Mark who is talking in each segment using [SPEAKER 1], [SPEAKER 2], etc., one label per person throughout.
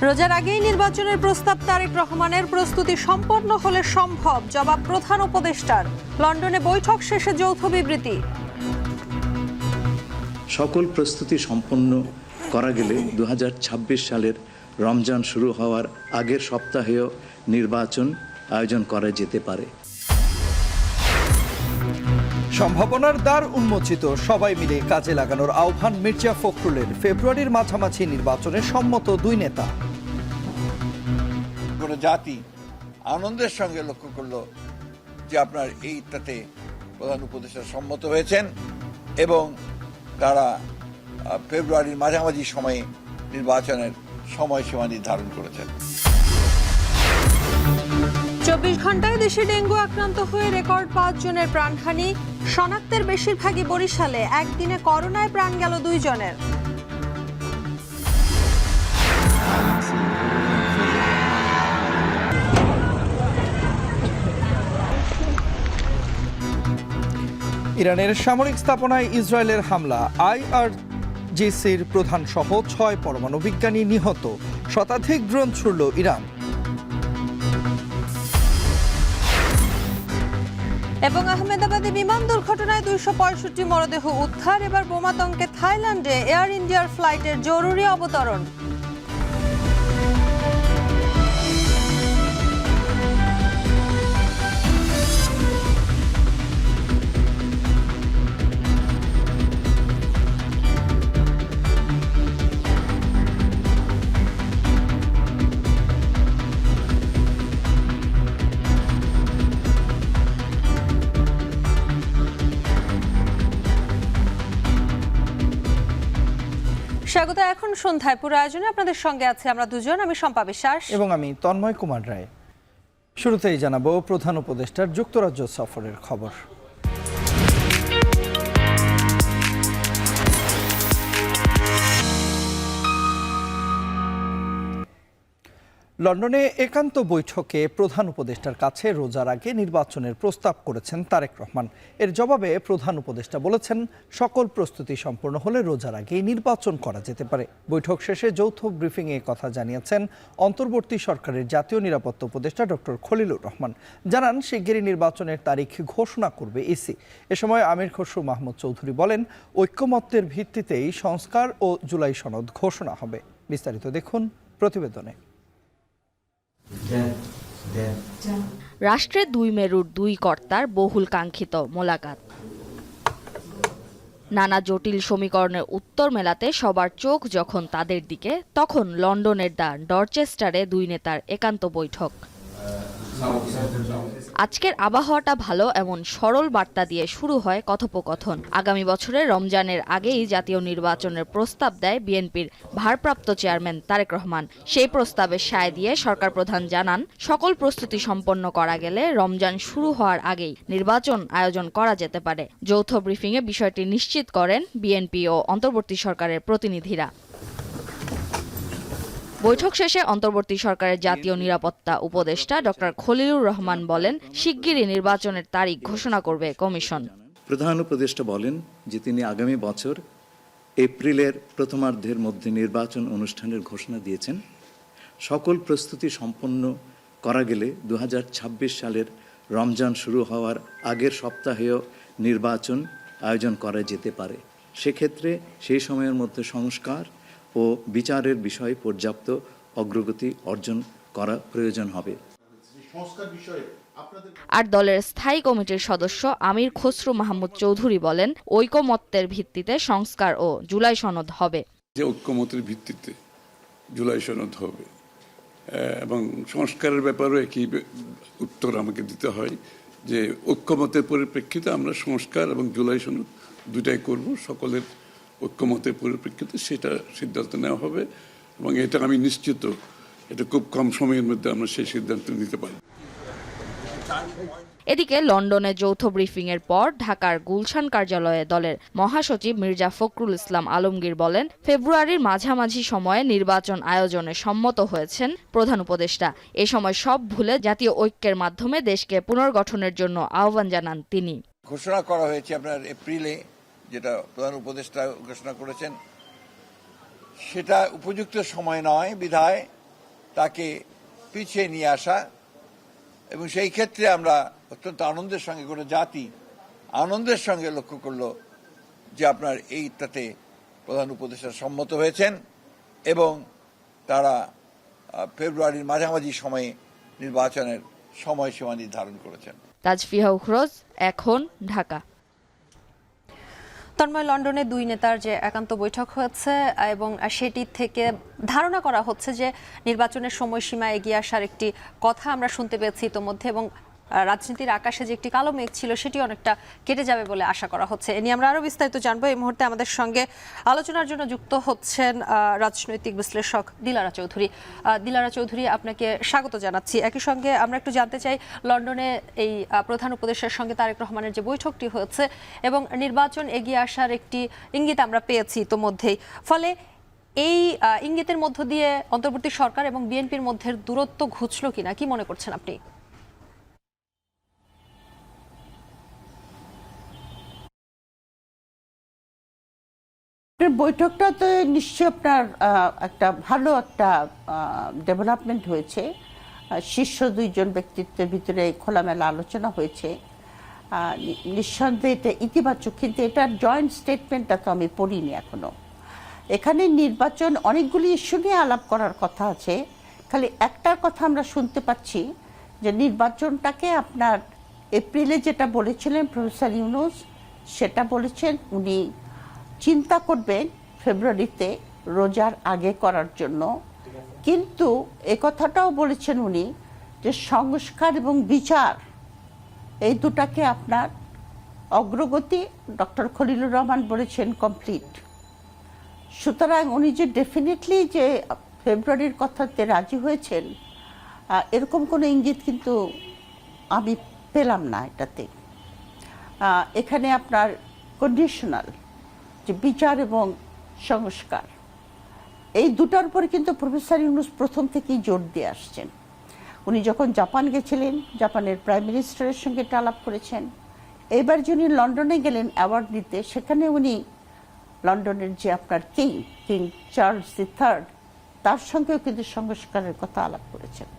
[SPEAKER 1] রোজার আগেই নির্বাচনের প্রস্তাব তারেক রহমানের প্রস্তুতি সম্পন্ন হলে সম্ভব, জবাব প্রধান উপদেষ্টার। লন্ডনে বৈঠক শেষে যৌথ বিবৃতি।
[SPEAKER 2] সকল প্রস্তুতি সম্পন্ন করা গেলে 2026 সালের রমজান শুরু হওয়ার আগের সপ্তাহেও নির্বাচন আয়োজন করা যেতে পারে।
[SPEAKER 3] সম্ভাবনার দ্বার উন্মোচিত, সবাই মিলে কাজে লাগানোর আহ্বান মির্জা ফখরুলের। ফেব্রুয়ারির মাঝামাঝি নির্বাচনে সম্মত দুই নেতা।
[SPEAKER 4] কোনো জাতি আনন্দের সঙ্গে লক্ষ্য করলো যে আপনার এইটাতে প্রধান উপদেষ্টা সম্মত হয়েছেন এবং তারা ফেব্রুয়ারির মাঝামাঝি সময়ে নির্বাচনের সময়সীমা নির্ধারণ করেছেন।
[SPEAKER 1] 24 ঘন্টায় দেশে ডেঙ্গু আক্রান্ত হয়ে রেকর্ড 5 জনের প্রাণহানি। শনাক্তের বেশিরভাগই বরিশালে। একদিনে করোনায় প্রাণ গেল 2 জনের।
[SPEAKER 3] ইরানের সামরিক স্থাপনায় ইসরায়েলের হামলা। IRGCর প্রধান সহ 6 পরমাণু বিজ্ঞানী নিহত। শতাধিক ড্রোন ছুড়ল ইরান।
[SPEAKER 1] এবং আহমেদাবাদে বিমান দুর্ঘটনায় 265 মরদেহ উদ্ধার। এবার বোমাতঙ্কে থাইল্যান্ডে এয়ার ইন্ডিয়ার ফ্লাইটের জরুরি অবতরণ। স্বাগত। এখন সন্ধ্যায় পুরো আয়োজনে আপনাদের সঙ্গে আছে আমরা দুজন, আমি শম্পা বিশ্বাস
[SPEAKER 3] এবং আমি তন্ময় কুমার রায়। শুরুতেই জানাবো প্রধান উপদেষ্টার যুক্তরাজ্য সফরের খবর। লন্ডনে একান্ত বৈঠকে প্রধান উপদেষ্টার কাছে রোজার আগে নির্বাচনের প্রস্তাব করেছেন তারেক রহমান। এর জবাবে প্রধান উপদেষ্টা বলেছেন, সকল প্রস্তুতি সম্পন্ন হলে রোজার আগেই নির্বাচন করা যেতে পারে। বৈঠক শেষে যৌথ ব্রিফিংয়ে কথা জানিয়েছেন অন্তর্বর্তী সরকারের জাতীয় নিরাপত্তা উপদেষ্টা ডক্টর খলিলুর রহমান। জানান, শিগগিরই নির্বাচনের তারিখ ঘোষণা করবে ইসি। এ সময় আমির খসরু মাহমুদ চৌধুরী বলেন, ঐক্যমত্যের ভিত্তিতেই সংস্কার ও জুলাই সনদ ঘোষণা হবে। বিস্তারিত দেখুন প্রতিবেদনে।
[SPEAKER 5] রাষ্ট্রের 2 মেরুর 2 কর্তার বহুল কাঙ্ক্ষিত মোলাকাত। নানা জটিল সমীকরণের উত্তর মেলাতে সবার চোখ যখন তাদের দিকে, তখন লন্ডনের দ্য ডরচেস্টারে 2 নেতার একান্ত বৈঠক। আজকের আবহাওয়াটা ভালো, এমন সরল বার্তা দিয়ে শুরু হয় কথোপকথন। আগামী বছরের রমজানের আগেই জাতীয় নির্বাচনের প্রস্তাব দেয় বিএনপির ভারপ্রাপ্ত চেয়ারম্যান তারেক রহমান। সেই প্রস্তাবে সায় দিয়ে সরকার প্রধান জানান, সকল প্রস্তুতি সম্পন্ন করা গেলে রমজান শুরু হওয়ার আগেই নির্বাচন আয়োজন করা যেতে পারে। যৌথ ব্রিফিংয়ে বিষয়টি নিশ্চিত করেন বিএনপি ও অন্তর্বর্তী সরকারের প্রতিনিধিরা। বৈঠক শেষে অন্তর্বর্তী সরকারের জাতীয় নিরাপত্তা উপদেষ্টা ডক্টর খলিলুর রহমান বলেন, শিগগিরই নির্বাচনের তারিখ ঘোষণা করবে কমিশন।
[SPEAKER 2] প্রধান উপদেষ্টা বলেন যে তিনি আগামী বছর এপ্রিলের প্রথমার্ধের মধ্যে নির্বাচন অনুষ্ঠানের ঘোষণা দিয়েছেন। সকল প্রস্তুতি সম্পন্ন করা গেলে 2026 সালের রমজান শুরু হওয়ার আগের সপ্তাহেও নির্বাচন আয়োজন করা যেতে পারে। সেক্ষেত্রে সেই সময়ের মধ্যে সংস্কার ও বিচারের বিষয়ে পর্যাপ্ত অগ্রগতি অর্জন করা প্রয়োজন হবে।
[SPEAKER 5] আর দলের স্থায়ী কমিটির সদস্য আমির খসরু মাহমুদ চৌধুরী বলেন, ঐকমত্যের ভিত্তিতে সংস্কার ও জুলাই সনদ হবে।
[SPEAKER 6] যে ঐক্যমতের ভিত্তিতে জুলাই সনদ হবে এবং সংস্কারের ব্যাপারে একই উত্তর আমাকে দিতে হয় যে ঐক্যমতের পরিপ্রেক্ষিতে আমরা সংস্কার এবং জুলাই সনদ দুটাই করব। সকলের ঐক্যমতের পরিপ্রেক্ষিতে সেটা সিদ্ধান্ত নেওয়া হবে এবং এটা আমি নিশ্চিত এটা খুব কম সময়ের মধ্যে আমরা সেই সিদ্ধান্ত নিতে পারি।
[SPEAKER 5] এদিকে লন্ডনে যৌথ ব্রিফিংয়ের পর ঢাকার গুলশান কার্যালয়ে দলের মহাসচিব মির্জা ফখরুল ইসলাম আলমগীর বলেন, ফেব্রুয়ারির মাঝামাঝি সময়ে নির্বাচন আয়োজনে সম্মত হয়েছেন প্রধান উপদেষ্টা। এ সময় সব ভুলে জাতীয় ঐক্যের মাধ্যমে দেশকে পুনর্গঠনের জন্য আহ্বান জানান তিনি।
[SPEAKER 4] ঘোষণা করা হয়েছে আপনার এপ্রিলে, যেটা প্রধান উপদেষ্টা ঘোষণা করেছেন, সেটা উপযুক্ত সময় নয় বিধায় তাকে পিছিয়ে নিয়ে আসা, এবং সেই ক্ষেত্রে আমরা অত্যন্ত আনন্দের সঙ্গে কোনো জাতি আনন্দের সঙ্গে লক্ষ্য করলো যে আপনার এইটাতে প্রধান উপদেষ্টা সম্মত হয়েছেন এবং তারা ফেব্রুয়ারির মাঝামাঝি সময়ে নির্বাচনের সময়সীমা নির্ধারণ করেছেন।
[SPEAKER 5] তাজফিহা উখরোজ, এখন, ঢাকা।
[SPEAKER 1] তন্ময়, লন্ডনে দুই নেতার যে একান্ত বৈঠক হয়েছে এবং সেটি থেকে ধারণা করা হচ্ছে যে নির্বাচনের সময়সীমা এগিয়ে আসার একটি কথা আমরা শুনতে পেয়েছি ইতোমধ্যে, এবং রাজনীতির আকাশে যে একটি কালো মেঘ ছিল সেটি অনেকটা কেটে যাবে বলে আশা করা হচ্ছে। এ নিয়ে আমরা আরও বিস্তারিত জানবো। এই মুহূর্তে আমাদের সঙ্গে আলোচনার জন্য যুক্ত হচ্ছেন রাজনৈতিক বিশ্লেষক দিলারা চৌধুরী। দিলারা চৌধুরী, আপনাকে স্বাগত জানাচ্ছি। একই সঙ্গে আমরা একটু জানতে চাই, লন্ডনে এই প্রধান উপদেষ্টার সঙ্গে তারেক রহমানের যে বৈঠকটি হয়েছে এবং নির্বাচন এগিয়ে আসার একটি ইঙ্গিত আমরা পেয়েছি ইতোমধ্যেই, ফলে এই ইঙ্গিতের মধ্য দিয়ে অন্তর্বর্তী সরকার এবং বিএনপির মধ্যে দূরত্ব ঘুচল কিনা, কি মনে করছেন আপনি?
[SPEAKER 7] বৈঠকটা তো নিশ্চয়ই আপনার একটা ভালো একটা ডেভেলপমেন্ট হয়েছে। শীর্ষ দুইজন ব্যক্তিত্বের ভিতরে খোলামেলা আলোচনা হয়েছে। নিঃসন্দেহে এটা ইতিবাচক, কিন্তু এটার জয়েন্ট স্টেটমেন্টটা তো আমি পড়িনি এখনো। এখানে নির্বাচন অনেকগুলি ইস্যু নিয়ে আলাপ করার কথা আছে, খালি একটার কথা আমরা শুনতে পাচ্ছি যে নির্বাচনটাকে আপনার এপ্রিলে যেটা বলেছিলেন প্রফেসর ইউনূস, সেটা বলেছেন উনি চিন্তা করবেন ফেব্রুয়ারিতে রোজার আগে করার জন্য। কিন্তু এ কথাটাও বলেছেন উনি যে সংস্কার এবং বিচার এই দুটাকে আপনার অগ্রগতি ডক্টর খলিলুর রহমান বলেছেন কমপ্লিট। সুতরাং উনি যে ডেফিনেটলি যে ফেব্রুয়ারির কথাতে রাজি হয়েছেন এরকম কোনো ইঙ্গিত কিন্তু আমি পেলাম না এটাতে। এখানে আপনার কন্ডিশনাল যে বিচার এবং সংস্কার, এই দুটার উপরে কিন্তু প্রফেসর ইউনূস প্রথম থেকেই জোর দিয়ে আসছেন। উনি যখন জাপান গেছিলেন, জাপানের প্রাইম মিনিস্টারের সঙ্গে এটা আলাপ করেছেন। এবার যিনি লন্ডনে গেলেন অ্যাওয়ার্ড নিতে, সেখানে উনি লন্ডনের যে আপনার কিং চার্লস III, তার সঙ্গেও কিন্তু সংস্কারের কথা আলাপ করেছেন।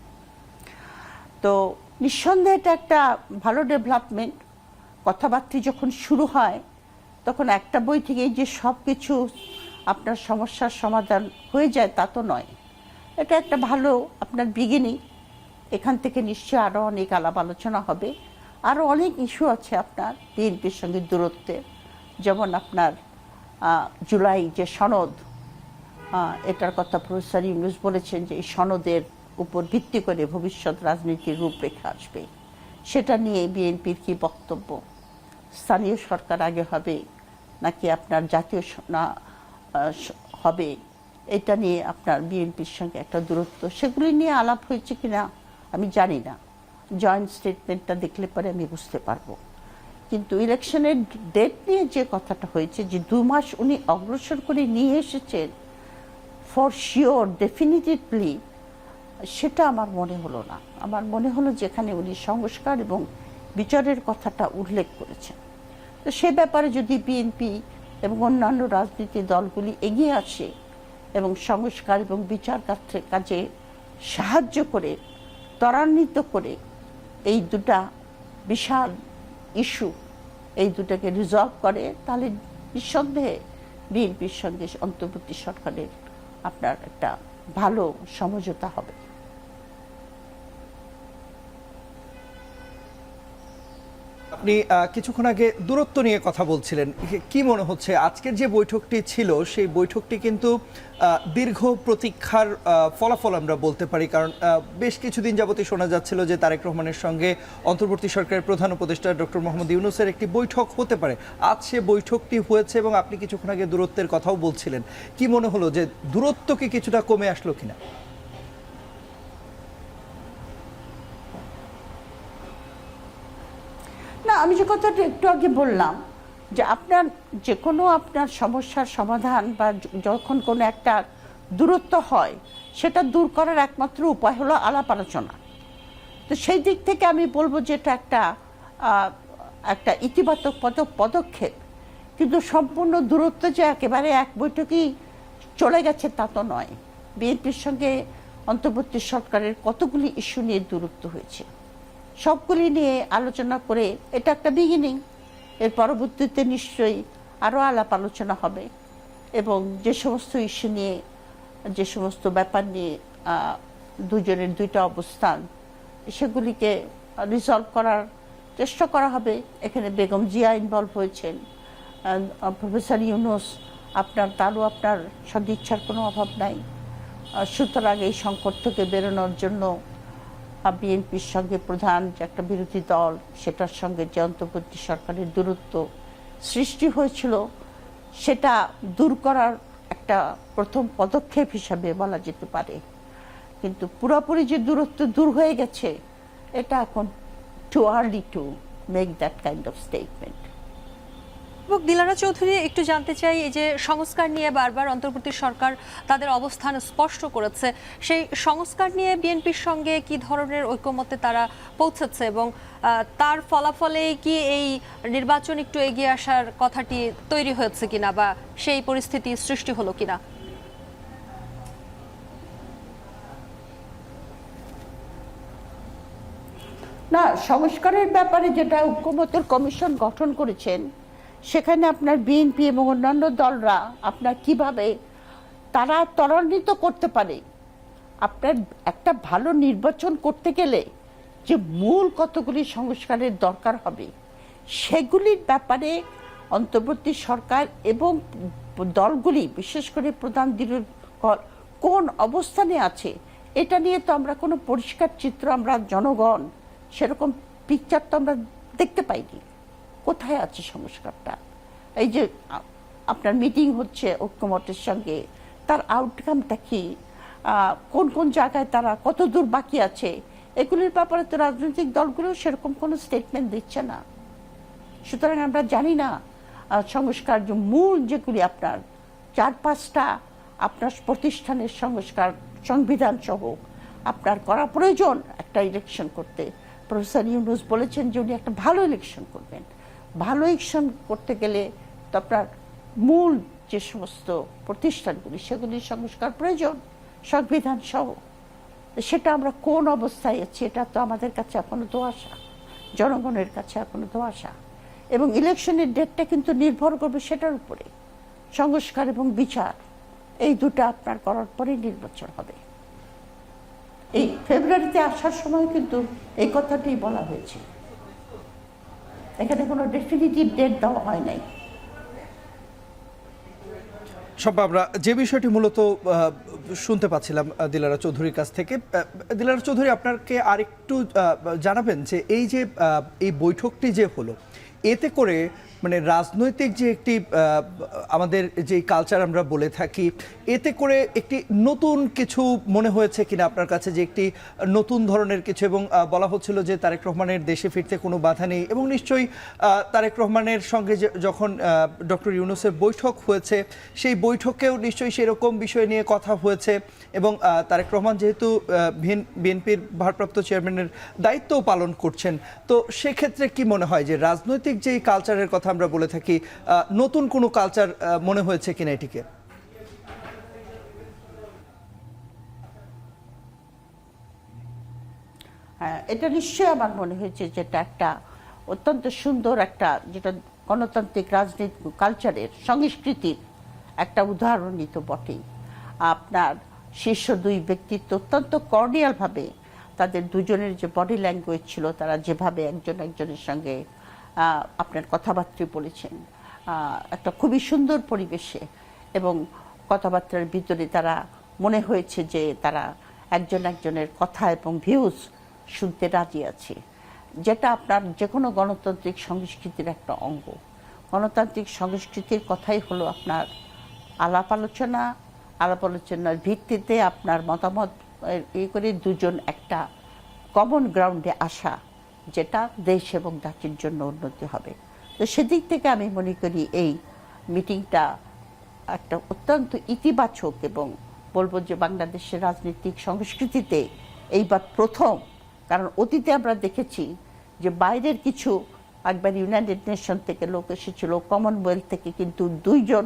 [SPEAKER 7] তো নিঃসন্দেহে এটা একটা ভালো ডেভেলপমেন্ট। কথাবার্তা যখন শুরু হয় তখন একটা বই থেকেই যে সব কিছু আপনার সমস্যার সমাধান হয়ে যায় তা তো নয়। এটা একটা ভালো আপনার বিগিনিং। এখান থেকে নিশ্চয়ই আরও অনেক আলাপ আলোচনা হবে। আরও অনেক ইস্যু আছে আপনার বিএনপির সঙ্গে দূরত্বে, যেমন আপনার জুলাই যে সনদ, এটার কথা প্রফেসর ইউনূস বলেছেন যে এই সনদের উপর ভিত্তি করে ভবিষ্যৎ রাজনীতির রূপরেখা আসবে। সেটা নিয়ে বিএনপির কি বক্তব্য, স্থানীয় সরকার আগে হবে নাকি আপনার জাতীয় হবে, এটা নিয়ে আপনার বিএনপির সঙ্গে একটা দূরত্ব, সেগুলি নিয়ে আলাপ হয়েছে কিনা আমি জানি না। জয়েন্ট স্টেটমেন্টটা দেখলে পরে আমি বুঝতে পারবো। কিন্তু ইলেকশনের ডেট নিয়ে যে কথাটা হয়েছে, যে 2 মাস উনি অগ্রসর করে নিয়ে এসেছেন ফর শিওর ডেফিনিটিভলি, সেটা আমার মনে হলো না। আমার মনে হলো যেখানে উনি সংস্কার এবং বিচারের কথাটা উল্লেখ করেছেন। তো সে ব্যাপারে যদি বিএনপি এবং অন্যান্য রাজনীতি দলগুলি এগিয়ে আসে এবং সংস্কার এবং বিচার কাজে সাহায্য করে, ত্বরান্বিত করে এই দুটা বিশাল ইস্যু, এই দুটাকে রিজলভ করে, তাহলে নিঃসন্দেহে বিএনপির সঙ্গে অন্তর্বর্তী সরকারের আপনার একটা ভালো সমঝোতা হবে।
[SPEAKER 3] আপনি কিছুক্ষণ আগে দূরত্ব নিয়ে কথা বলছিলেন, কি মনে হচ্ছে আজকের যে বৈঠকটি ছিল সেই বৈঠকটি কিন্তু দীর্ঘ প্রতীক্ষার ফলাফল আমরা বলতে পারি? কারণ বেশ কিছুদিন যাবতই শোনা যাচ্ছিল যে তারেক রহমানের সঙ্গে অন্তর্বর্তী সরকারের প্রধান উপদেষ্টা ডক্টর মোহাম্মদ ইউনূসের একটি বৈঠক হতে পারে। আজ সে বৈঠকটি হয়েছে এবং আপনি কিছুক্ষণ আগে দূরত্বের কথাও বলছিলেন। কি মনে হলো যে দূরত্ব কি কিছুটা কমে আসলো কিনা?
[SPEAKER 7] না, আমি যে কথাটা একটু আগে বললাম যে আপনার যে কোনো আপনার সমস্যার সমাধান বা যখন কোনো একটা দূরত্ব হয়, সেটা দূর করার একমাত্র উপায় হলো আলাপ আলোচনা। তো সেই দিক থেকে আমি বলবো যে এটা একটা ইতিবাচক পদক্ষেপ। কিন্তু সম্পূর্ণ দূরত্ব যে একেবারে এক বৈঠকেই চলে গেছে তা তো নয়। বিএনপির সঙ্গে অন্তর্বর্তী সরকারের কতগুলি ইস্যু নিয়ে দূরত্ব হয়েছে, সবগুলি নিয়ে আলোচনা করে এটা একটা বিগিনিং। এর পরবর্তীতে নিশ্চয়ই আরও আলাপ আলোচনা হবে এবং যে সমস্ত ইস্যু নিয়ে, যে সমস্ত ব্যাপার নিয়ে দুজনের দুইটা অবস্থান, সেগুলিকে রিজলভ করার চেষ্টা করা হবে। এখানে বেগম জিয়া ইনভলভ হয়েছেন, প্রফেসর ইউনূস, তারও আপনার সদিচ্ছার কোনো অভাব নাই। সুতরাং এই সংকট থেকে বেরোনোর জন্য বিএনপির সঙ্গে প্রধান যে একটা বিরোধী দল, সেটার সঙ্গে যে অন্তর্বর্তী সরকারের দূরত্ব সৃষ্টি হয়েছিল, সেটা দূর করার একটা প্রথম পদক্ষেপ হিসাবে বলা যেতে পারে। কিন্তু পুরোপুরি যে দূরত্ব দূর হয়ে গেছে, এটা এখন too early to make that kind of statement.
[SPEAKER 1] এবং দিলারা চৌধুরী, একটু জানতে চাই, এই যে সংস্কার নিয়ে বারবার অন্তর্বর্তী সরকার তাদের অবস্থান স্পষ্ট করেছে, সেই সংস্কার নিয়ে বিএনপির সঙ্গে কি ধরনের ঐকমত্যে তারা পৌঁছেছে এবং তার ফলাফলে কি এই নির্বাচন একটু এগিয়ে আসার কথাটি তৈরি হয়েছে কিনা বা সেই পরিস্থিতি সৃষ্টি হলো কিনা?
[SPEAKER 7] না, সংস্কারের ব্যাপারে যেটা ঐকমত্যের কমিশন গঠন করেছেন, সেখানে আপনার বিএনপি এবং অন্যান্য দলরা আপনার কিভাবে তারা ত্বরান্বিত করতে পারে। আপনার একটা ভালো নির্বাচন করতে গেলে যে মূল কতগুলি সংস্কারের দরকার হবে, সেগুলির ব্যাপারে অন্তর্বর্তী সরকার এবং দলগুলি, বিশেষ করে প্রধান বিরোধী দল কোন অবস্থানে আছে, এটা নিয়ে তো আমরা কোনো পরিষ্কার চিত্র, আমরা জনগণ সেরকম পিকচার তো আমরা দেখতে পাইনি। কোথায় আছে সংস্কারটা? এই যে আপনার মিটিং হচ্ছে ঐকমত্যের সঙ্গে, তার আউটকামটা কি, কোন কোন জায়গায় তারা কত দূর বাকি আছে, এগুলির ব্যাপারে তো রাজনৈতিক দলগুলো সেরকম কোনো স্টেটমেন্ট দিচ্ছে না। সুতরাং আমরা জানি না সংস্কার যে মূল যেগুলি আপনার 4-5টা আপনার প্রতিষ্ঠানের সংস্কার, সংবিধান সহ আপনার করা প্রয়োজন একটা ইলেকশন করতে। প্রফেসর ইউনূস বলেছেন যে উনি একটা ভালো ইলেকশন করবেন। ভালো ইলেকশন করতে গেলে তো আপনার মূল যে সমস্ত প্রতিষ্ঠানগুলি, সেগুলির সংস্কার প্রয়োজন, সংবিধান সহ। সেটা আমরা কোন অবস্থায় আছি, এটা তো আমাদের কাছে এখনো ধোঁয়াশা, জনগণের কাছে এখনো ধোঁয়াশা। এবং ইলেকশনের ডেটটা কিন্তু নির্ভর করবে সেটার উপরে। সংস্কার এবং বিচার এই দুটো আপনার করার পরেই নির্বাচন হবে। এই ফেব্রুয়ারিতে আসার সময় কিন্তু এই কথাটাই বলা হয়েছে, এখানে কোনো ডেফিনিটিভ ডেট দেওয়া হয় নাই।
[SPEAKER 3] সব আমরা যে বিষয়টি মূলত শুনতে পাচ্ছিলাম দিলারা চৌধুরীর কাছ থেকে, দিলারা চৌধুরী আপনাকে আরেকটু জানাবেন যে এই যে এই বৈঠকটি যে হলো, এতে করে মানে রাজনৈতিক যে একটি আমাদের যে কালচার আমরা বলে থাকি, এতে করে একটি নতুন কিছু মনে হয়েছে কিনা আপনার কাছে, যে একটি নতুন ধরনের কিছু? এবং বলা হচ্ছিল যে তারেক রহমানের দেশে ফিরতে কোনো বাধা নেই, এবং নিশ্চয়ই তারেক রহমানের সঙ্গে যখন ডক্টর ইউনূসের বৈঠক হয়েছে, সেই বৈঠকেও নিশ্চয়ই সেরকম বিষয় নিয়ে কথা হয়েছে। এবং তারেক রহমান যেহেতু বিএনপির ভারপ্রাপ্ত চেয়ারম্যানের দায়িত্বও পালন করছেন, তো সেক্ষেত্রে কি মনে হয় যে রাজনৈতিক যেই কালচারের কথা আমরা বলে থাকি, নতুন কোনো কালচার মনে হয়েছে কিনা এটিকে?
[SPEAKER 7] হ্যাঁ, এটা নিশ্চয়ই আমার মনে হয়েছে যেটা একটা অত্যন্ত সুন্দর একটা, যেটা গণতান্ত্রিক রাজনীতি কালচারের সংস্কৃতির একটা উদাহরণই তো বটেই। আপনার শীর্ষ দুই ব্যক্তিত্ব অত্যন্ত কর্ডিয়ালভাবে তাদের দুজনের যে বডি ল্যাঙ্গুয়েজ ছিল, তারা যেভাবে একজন একজনের সঙ্গে আপনার কথাবার্তা বলেছেন, একটা খুবই সুন্দর পরিবেশে, এবং কথাবার্তার ভিতরে তারা মনে হয়েছে যে তারা একজন একজনের কথা এবং ভিউজ শুনতে রাজি আছে, যেটা আপনার যে কোনো গণতান্ত্রিক সংস্কৃতির একটা অঙ্গ। গণতান্ত্রিক সংস্কৃতির কথাই হলো আপনার আলাপ আলোচনার ভিত্তিতে আপনার মতামত এই করে দুজন একটা কমন গ্রাউন্ডে আসা, যেটা দেশ এবং জাতির জন্য উন্নতি হবে। তো সেদিক থেকে আমি মনে করি এই মিটিংটা একটা অত্যন্ত ইতিবাচক, এবং বলবো যে বাংলাদেশের রাজনৈতিক সংস্কৃতিতে এইবার প্রথম। কারণ অতীতে আমরা দেখেছি যে বাইরের কিছু, একবার ইউনাইটেড নেশন থেকে লোক এসেছিল, কমনওয়েলথ থেকে, কিন্তু দুইজন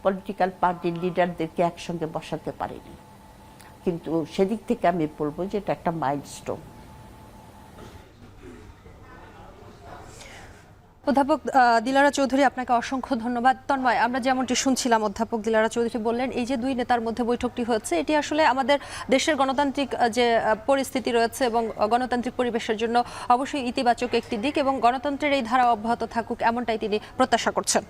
[SPEAKER 7] পলিটিক্যাল পার্টির লিডারদেরকে একসঙ্গে বসাতে পারেনি। কিন্তু সেদিক থেকে আমি বলবো যে এটা একটা মাইলস্টোন।
[SPEAKER 1] অধ্যাপক দিলারা চৌধুরী, আপনাকে অসংখ্য ধন্যবাদ। তন্ময়, আমরা যেমনটি শুনছিলাম, অধ্যাপক দিলারা চৌধুরী বললেন এই যে দুই নেতার মধ্যে বৈঠকটি হয়েছে, এটি আসলে আমাদের দেশের গণতান্ত্রিক যে পরিস্থিতি রয়েছে এবং গণতান্ত্রিক পরিবেশের জন্য অবশ্যই ইতিবাচক একটি দিক, এবং গণতন্ত্রের এই ধারা অব্যাহত থাকুক এমনটাই তিনি প্রত্যাশা করছেন।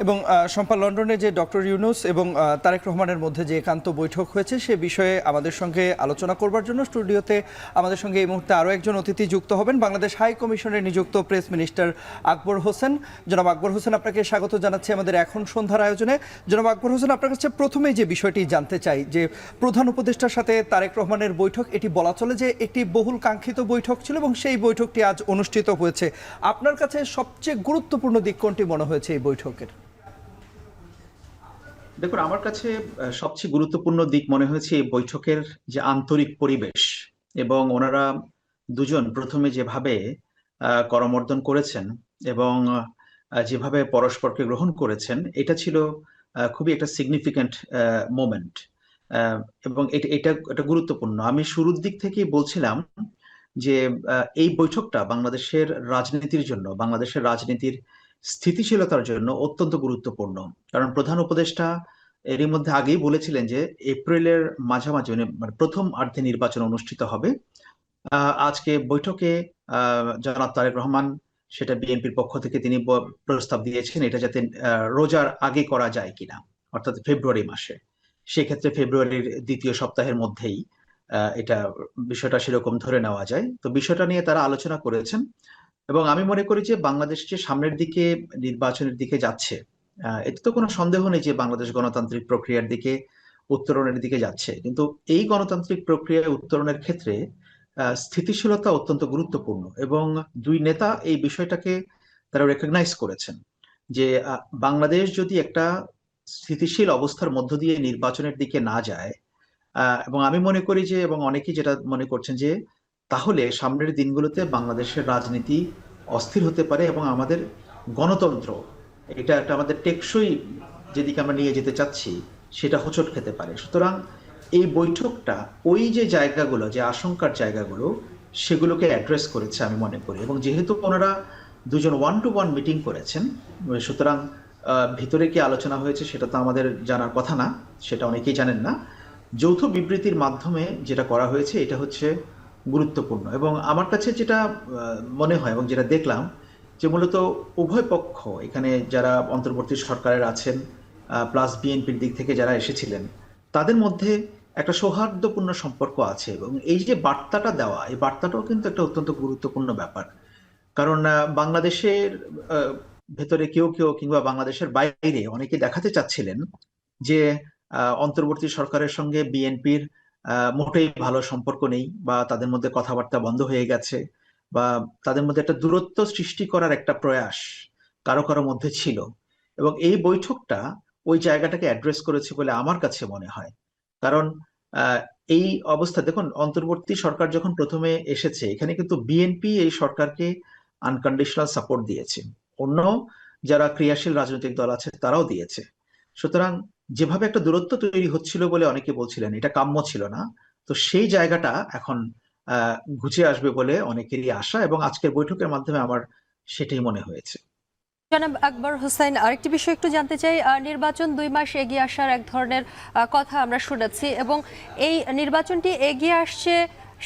[SPEAKER 3] এবং শম্পা, লন্ডনে যে ডক্টর ইউনূস এবং তারেক রহমানের মধ্যে যে একান্ত বৈঠক হয়েছে সে বিষয়ে আমাদের সঙ্গে আলোচনা করবার জন্য স্টুডিওতে আমাদের সঙ্গে এই মুহূর্তে আরও একজন অতিথি যুক্ত হবেন, বাংলাদেশ হাই কমিশনের নিযুক্ত প্রেস মিনিস্টার আকবর হোসেন। জনাব আকবর হোসেন, আপনাকে স্বাগত জানাচ্ছি আমাদের এখন সন্ধ্যার আয়োজনে। জনাব আকবর হোসেন, আপনার কাছে প্রথমেই যে বিষয়টি জানতে চাই যে প্রধান উপদেষ্টার সাথে তারেক রহমানের বৈঠক, এটি বলা চলে যে একটি বহুল কাঙ্ক্ষিত বৈঠক ছিল এবং সেই বৈঠকটি আজ অনুষ্ঠিত হয়েছে। আপনার কাছে সবচেয়ে গুরুত্বপূর্ণ দিক কোনটি মনে হয়েছে এই বৈঠকের?
[SPEAKER 8] দেখুন, আমার কাছে সবচেয়ে গুরুত্বপূর্ণ দিক মনে হয়েছে এই বৈঠকের যে আন্তরিক পরিবেশ, এবং ওনারা দুজন প্রথমে যেভাবে করমর্দন করেছেন এবং যেভাবে পরস্পরকে গ্রহণ করেছেন, এটা ছিল খুবই একটা সিগনিফিক্যান্ট মোমেন্ট, এবং এটা গুরুত্বপূর্ণ। আমি শুরুর দিক থেকেই বলছিলাম যে এই বৈঠকটা বাংলাদেশের রাজনীতির জন্য, বাংলাদেশের রাজনীতির স্থিতিশীলতার জন্য অত্যন্ত গুরুত্বপূর্ণ। কারণ প্রধান উপদেষ্টা এরই মধ্যে আগেই বলেছিলেন যে এপ্রিলের মাঝামাঝি মানে প্রথম অর্ধে নির্বাচন অনুষ্ঠিত হবে। আজকে বৈঠকে জনাব তারেক রহমান, সেটা বিএনপির পক্ষ থেকে তিনি প্রস্তাব দিয়েছেন এটা যাতে রোজার আগে করা যায় কিনা, অর্থাৎ ফেব্রুয়ারি মাসে। সেক্ষেত্রে ফেব্রুয়ারির দ্বিতীয় সপ্তাহের মধ্যেই এটা বিষয়টা সেরকম ধরে নেওয়া যায়। তো বিষয়টা নিয়ে তারা আলোচনা করেছেন, এবং আমি মনে করি যে বাংলাদেশ যে সামনের দিকে নির্বাচনের দিকে যাচ্ছে, এতে তো কোনো সন্দেহ নেই যে বাংলাদেশ গণতান্ত্রিক প্রক্রিয়ার দিকে, উত্তরণের দিকে যাচ্ছে। কিন্তু এই গণতান্ত্রিক প্রক্রিয়ায় উত্তরণের ক্ষেত্রে স্থিতিশীলতা অত্যন্ত গুরুত্বপূর্ণ, এবং দুই নেতা এই বিষয়টাকে তারা রেকগনাইজ করেছেন যে বাংলাদেশ যদি একটা স্থিতিশীল অবস্থার মধ্য দিয়ে নির্বাচনের দিকে না যায়, এবং আমি মনে করি যে, এবং অনেকেই যেটা মনে করছেন যে তাহলে সামনের দিনগুলোতে বাংলাদেশের রাজনীতি অস্থির হতে পারে এবং আমাদের গণতন্ত্র, এটা একটা আমাদের টেকসই যেদিকে আমরা নিয়ে যেতে চাচ্ছি, সেটা হোঁচট খেতে পারে। সুতরাং এই বৈঠকটা ওই যে জায়গাগুলো, যে আশঙ্কার জায়গাগুলো, সেগুলোকে অ্যাড্রেস করেছে আমি মনে করি। এবং যেহেতু ওনারা দুজন 1-to-1 মিটিং করেছেন, সুতরাং ভিতরে কি আলোচনা হয়েছে সেটা তো আমাদের জানার কথা না, সেটা অনেকেই জানেন না। যৌথ বিবৃতির মাধ্যমে যেটা করা হয়েছে এটা হচ্ছে গুরুত্বপূর্ণ। এবং আমার কাছে যেটা মনে হয় এবং যেটা দেখলাম, যে মূলত উভয় পক্ষ, এখানে যারা অন্তর্বর্তী সরকারের আছেন প্লাস বিএনপির দিক থেকে যারা এসেছিলেন, তাদের মধ্যে একটা সৌহার্দ্যপূর্ণ সম্পর্ক আছে। এবং এই যে বার্তাটা দেওয়া, এই বার্তাটাও কিন্তু একটা অত্যন্ত গুরুত্বপূর্ণ ব্যাপার। কারণ বাংলাদেশের ভেতরে কেউ কেউ কিংবা বাংলাদেশের বাইরে অনেকে দেখাতে চাচ্ছিলেন যে অন্তর্বর্তী সরকারের সঙ্গে বিএনপির মোটেই ভালো সম্পর্ক নেই, বা তাদের মধ্যে কথাবার্তা বন্ধ হয়ে গেছে, বা তাদের মধ্যে একটা দূরত্ব সৃষ্টি করার একটা প্রয়াস কারো কারো মধ্যে ছিল। এবং এই বৈঠকটা ওই জায়গাটাকে অ্যাড্রেস করেছে বলে আমার কাছে মনে হয়। কারণ এই অবস্থা, দেখুন, অন্তর্বর্তী সরকার যখন প্রথমে এসেছে, এখানে কিন্তু বিএনপি এই সরকারকে আনকন্ডিশনাল সাপোর্ট দিয়েছে, অন্য যারা ক্রিয়াশীল রাজনৈতিক দল আছে তারাও দিয়েছে। সুতরাং যেভাবে একটা দূরত্ব তৈরি হচ্ছিল বলে অনেকে বলছিলেন এটা কাম্য ছিল না, তো সেই জায়গাটা এখন ঘুচে আসবে বলে অনেকেরই আশা, এবং আজকের বৈঠকের মাধ্যমে আমার সেটাই মনে হয়েছে।
[SPEAKER 1] জনাব আকবর হোসেন, আরেকটি বিষয় একটু জানতে চাই। নির্বাচন 2 মাস এগিয়ে আসার এক ধরনের কথা আমরা শুনেছি, এবং এই নির্বাচনটি এগিয়ে আসছে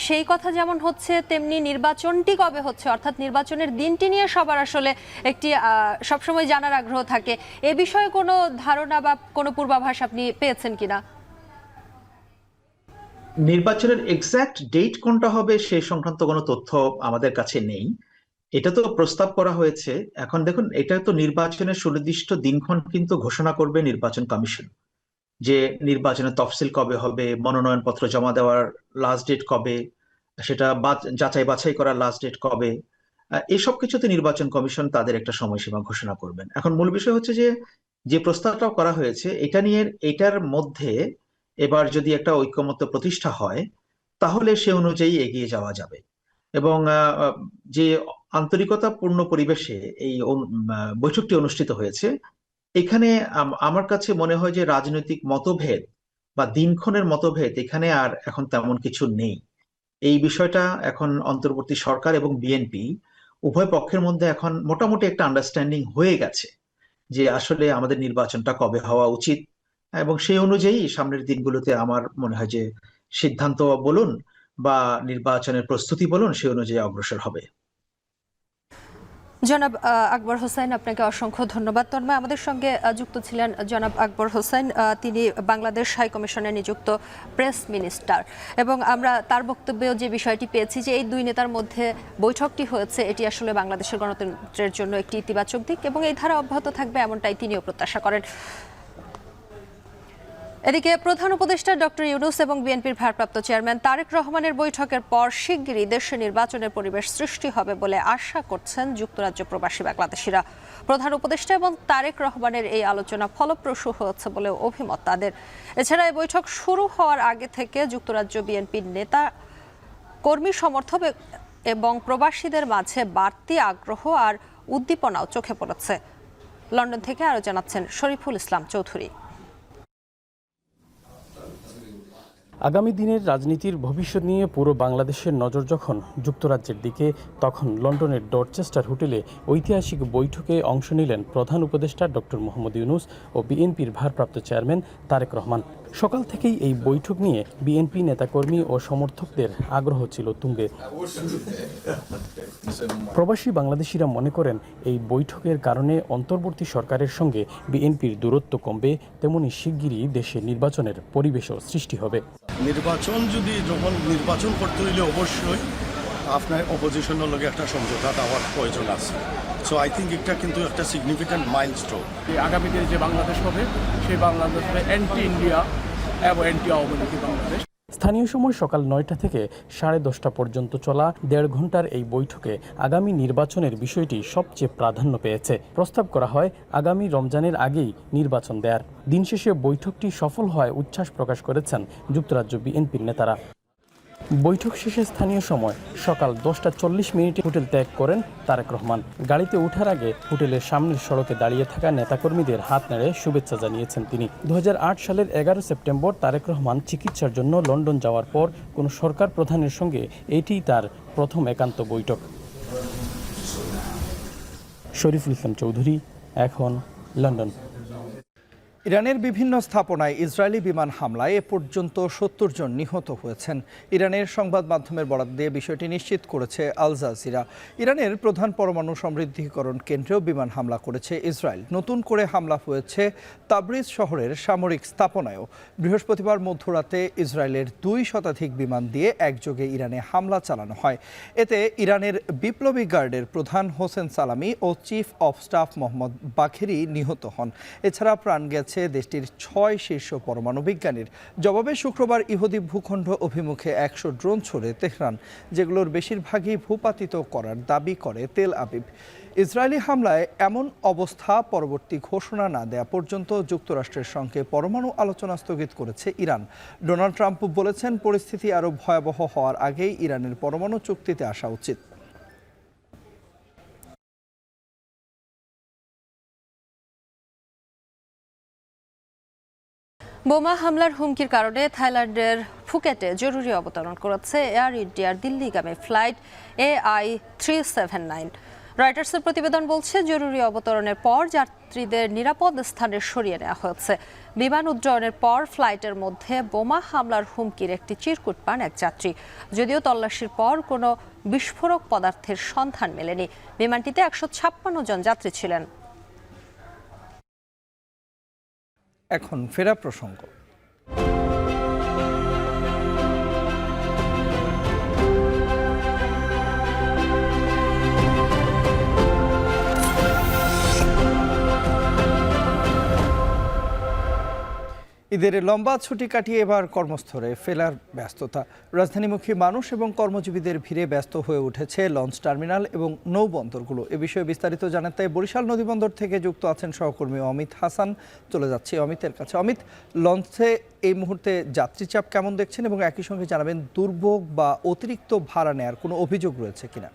[SPEAKER 1] সেই কথা যেমন হচ্ছে, তেমনি নির্বাচনটি কবে হচ্ছে, অর্থাৎ নির্বাচনের দিনটি নিয়ে সবার আসলে একটি সবসময় জানার আগ্রহ থাকে। এ বিষয়ে কোনো ধারণা বা কোনো পূর্বাভাস আপনি পেয়েছেন কিনা?
[SPEAKER 8] নির্বাচনের এক্সাক্ট ডেট কোনটা হবে সে সংক্রান্ত কোনো তথ্য আমাদের কাছে নেই। এটা তো প্রস্তাব করা হয়েছে। এখন দেখুন, এটা তো নির্বাচনের সুনির্দিষ্ট দিনক্ষণ কিন্তু ঘোষণা করবে নির্বাচন কমিশন, যে নির্বাচনের তফসিল কবে হবে, মনোনয়নপত্র জমা দেওয়ার লাস্ট ডেট কবে, সেটা যাচাই বাছাই করার লাস্ট ডেট কবে, এসব কিছুতে নির্বাচন কমিশন তাদের একটা সময়সীমা ঘোষণা করবেন। এখন মূল বিষয় হচ্ছে যে প্রস্তাবটাও করা হয়েছে, এটা নিয়ে, এটার মধ্যে এবার যদি একটা ঐক্যমত্য প্রতিষ্ঠা হয় তাহলে সে অনুযায়ী এগিয়ে যাওয়া যাবে। এবং যে আন্তরিকতাপূর্ণ পরিবেশে এই বৈঠকটি অনুষ্ঠিত হয়েছে, এখানে আমার কাছে মনে হয় যে রাজনৈতিক মতভেদ বা দিনক্ষণের মতভেদ এখানে আর এখন তেমন কিছু নেই। এই বিষয়টা এখন অন্তর্বর্তী সরকার এবং বিএনপি উভয় পক্ষের মধ্যে এখন মোটামুটি একটা আন্ডারস্ট্যান্ডিং হয়ে গেছে যে আসলে আমাদের নির্বাচনটা কবে হওয়া উচিত, এবং সেই অনুযায়ী সামনের দিনগুলোতে আমার মনে হয় যে সিদ্ধান্ত বলুন বা নির্বাচনের প্রস্তুতি বলুন সেই অনুযায়ী অগ্রসর হবে।
[SPEAKER 1] জনাব আকবর হোসেন, আপনাকে অসংখ্য ধন্যবাদ। তন্ময়, আমাদের সঙ্গে যুক্ত ছিলেন জনাব আকবর হোসেন, তিনি বাংলাদেশ হাই কমিশনে নিযুক্ত প্রেস মিনিস্টার, এবং আমরা তার বক্তব্যেও যে বিষয়টি পেয়েছি যে এই দুই নেতার মধ্যে বৈঠকটি হয়েছে এটি আসলে বাংলাদেশের গণতন্ত্রের জন্য একটি ইতিবাচক দিক এবং এই ধারা অব্যাহত থাকবে এমনটাই তিনিও প্রত্যাশা করেন। এদিকে প্রধান উপদেষ্টা ডক্টর ইউনূস এবং বিএনপির ভারপ্রাপ্ত চেয়ারম্যান তারেক রহমানের বৈঠকের পর শিগগিরই দেশে নির্বাচনের পরিবেশ সৃষ্টি হবে বলে আশা করছেন যুক্তরাজ্য প্রবাসী বাংলাদেশিরা। প্রধান উপদেষ্টা এবং তারেক রহমানের এই আলোচনা ফলপ্রসূ হয়েছে বলে অভিমত তাদের। এছাড়া এই বৈঠক শুরু হওয়ার আগে থেকে যুক্তরাজ্য বিএনপির নেতা, কর্মী সমর্থক এবং প্রবাসীদের মাঝে বাড়তি আগ্রহ আর উদ্দীপনাও চোখে পড়েছে। লন্ডন থেকে আরও জানাচ্ছেন শরীফুল ইসলাম চৌধুরী।
[SPEAKER 9] আগামী দিনের রাজনীতির ভবিষ্যৎ নিয়ে পুরো বাংলাদেশের নজর যখন যুক্তরাজ্যের দিকে, তখন লন্ডনের ডরচেস্টার হোটেলে ঐতিহাসিক বৈঠকে অংশ নিলেন প্রধান উপদেষ্টা ডক্টর মোহাম্মদ ইউনূস ও বিএনপির ভারপ্রাপ্ত চেয়ারম্যান তারেক রহমান। সকাল থেকেই এই বৈঠক নিয়ে বিএনপি নেতাকর্মী ও সমর্থকদের আগ্রহ ছিল তুঙ্গে। প্রবাসী বাংলাদেশিরা মনে করেন এই বৈঠকের কারণে অন্তর্বর্তী সরকারের সঙ্গে বিএনপির দূরত্ব কমবে, তেমনি শিগগিরই দেশে নির্বাচনের পরিবেশও সৃষ্টি হবে।
[SPEAKER 10] যখন নির্বাচন করতে হইলে অবশ্যই আপনার অপোজিশনের লগে একটা সমঝোতা দেওয়ার প্রয়োজন আছে। সো আই থিঙ্ক এটা কিন্তু একটা সিগনিফিক্যান্ট মাইলস্টোন।
[SPEAKER 11] আগামী দিনে যে বাংলাদেশ হবে সেই বাংলাদেশ অ্যান্টি ইন্ডিয়া এবং অ্যান্টি আওয়ামী লীগ বাংলাদেশ।
[SPEAKER 9] স্থানীয় সময় সকাল 9টা থেকে 10:30 পর্যন্ত চলা 1.5 ঘন্টার এই বৈঠকে আগামী নির্বাচনের বিষয়টি সবচেয়ে প্রাধান্য পেয়েছে। প্রস্তাব করা হয় আগামী রমজানের আগেই নির্বাচন দেয়ার। দিন শেষে বৈঠকটি সফল হওয়ায় উচ্ছ্বাস প্রকাশ করেছেন যুক্তরাজ্য বিএনপির নেতারা। বৈঠক শেষে স্থানীয় সময় সকাল 10:40 হোটেল ত্যাগ করেন তারেক রহমান। গাড়িতে ওঠার আগে হোটেলের সামনের সড়কে দাঁড়িয়ে থাকা নেতাকর্মীদের হাত নেড়ে শুভেচ্ছা জানিয়েছেন তিনি। 2008 সালের 11 সেপ্টেম্বর তারেক রহমান চিকিৎসার জন্য লন্ডন যাওয়ার পর কোনো সরকার প্রধানের সঙ্গে এটিই তার প্রথম একান্ত বৈঠক। শরীফুল ইসলাম চৌধুরী, এখন লন্ডন।
[SPEAKER 3] ইরানের বিভিন্ন স্থাপনায় ইসরায়েলি বিমান হামলায় এ পর্যন্ত 70 জন নিহত হয়েছেন। ইরানের সংবাদ মাধ্যমের বরাত দিয়ে বিষয়টি নিশ্চিত করেছে আল জাজিরা। ইরানের প্রধান পরমাণু সমৃদ্ধিকরণ কেন্দ্রেও বিমান হামলা করেছে ইসরায়েল। নতুন করে হামলা হয়েছে তাবরিজ শহরের সামরিক স্থাপনায়ও। বৃহস্পতিবার মধ্যরাতে ইসরায়েলের 2 শতাধিক বিমান দিয়ে একযোগে ইরানে হামলা চালানো হয়। এতে ইরানের বিপ্লবী গার্ডের প্রধান হোসেন সালামি ও চিফ অফ স্টাফ মোহাম্মদ বাখেরি নিহত হন। এছাড়া প্রাণ গেছে দেশটির 6 শীর্ষ পরমাণু বিজ্ঞানীর। জবাবে শুক্রবার ইহুদি ভূখণ্ড অভিমুখে 100 ড্রোন ছোড়ে তেহরান, যেগুলোর বেশিরভাগই ভূপাতিত করার দাবি করে তেল আবিব। ইসরায়েলি হামলায় এমন অবস্থা পরবর্তী ঘোষণা না দেয়া পর্যন্ত যুক্তরাষ্ট্রের সঙ্গে পরমাণু আলোচনা স্থগিত করেছে ইরান। ডোনাল্ড ট্রাম্প বলেছেন, পরিস্থিতি আরও ভয়াবহ হওয়ার আগেই ইরানের পরমাণু চুক্তিতে আসা উচিত।
[SPEAKER 1] বোমা হামলার হুমকির কারণে থাইল্যান্ডের ফুকেটে জরুরি অবতরণ করেছে এয়ার ইন্ডিয়ার দিল্লিগামী ফ্লাইট AI379। রয়টার্সের প্রতিবেদন বলছে, জরুরি অবতরণের পর যাত্রীদের নিরাপদ স্থানে সরিয়ে নেওয়া হয়েছে। বিমান উড্ডয়নের পর ফ্লাইটের মধ্যে বোমা হামলার হুমকির একটি চিরকুট পান এক যাত্রী। যদিও তল্লাশির পর কোনো বিস্ফোরক পদার্থের সন্ধান মেলেনি। বিমানটিতে 156 জন যাত্রী ছিলেন।
[SPEAKER 3] এখন ফেরা প্রসঙ্গ। ঈদের লম্বা ছুটি কাটিয়ে এবার কর্মস্থলে ফেরার ব্যস্ততা। রাজধানীমুখী মানুষ এবং কর্মজীবীদের ভিড়ে ব্যস্ত হয়ে উঠেছে লঞ্চ টার্মিনাল এবং নৌবন্দরগুলো। এ বিষয়ে বিস্তারিত জানাতে বরিশাল নদীবন্দর থেকে যুক্ত আছেন সহকর্মী অমিত হাসান। চলে যাচ্ছি অমিতের কাছে। অমিত, লঞ্চে এই মুহূর্তে যাত্রী চাপ কেমন দেখছেন এবং একই সঙ্গে জানাবেন দুর্ভোগ বা অতিরিক্ত ভাড়া নেওয়ার কোনো অভিযোগ রয়েছে কিনা?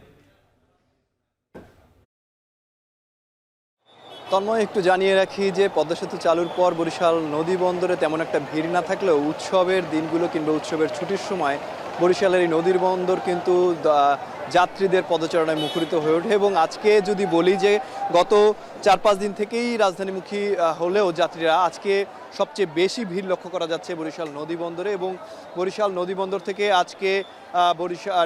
[SPEAKER 12] তন্ময়, একটু জানিয়ে রাখি যে পদ্মা সেতু চালুর পর বরিশাল নদী বন্দরে তেমন একটা ভিড় না থাকলেও উৎসবের দিনগুলো কিংবা উৎসবের ছুটির সময় বরিশালের এই নদীর বন্দর কিন্তু যাত্রীদের পদচারণায় মুখরিত হয়ে ওঠে। এবং আজকে যদি বলি যে গত 4-5 দিন থেকেই রাজধানীমুখী হলেও যাত্রীরা আজকে সবচেয়ে বেশি ভিড় লক্ষ্য করা যাচ্ছে বরিশাল নদী বন্দরে। এবং বরিশাল নদী বন্দর থেকে আজকে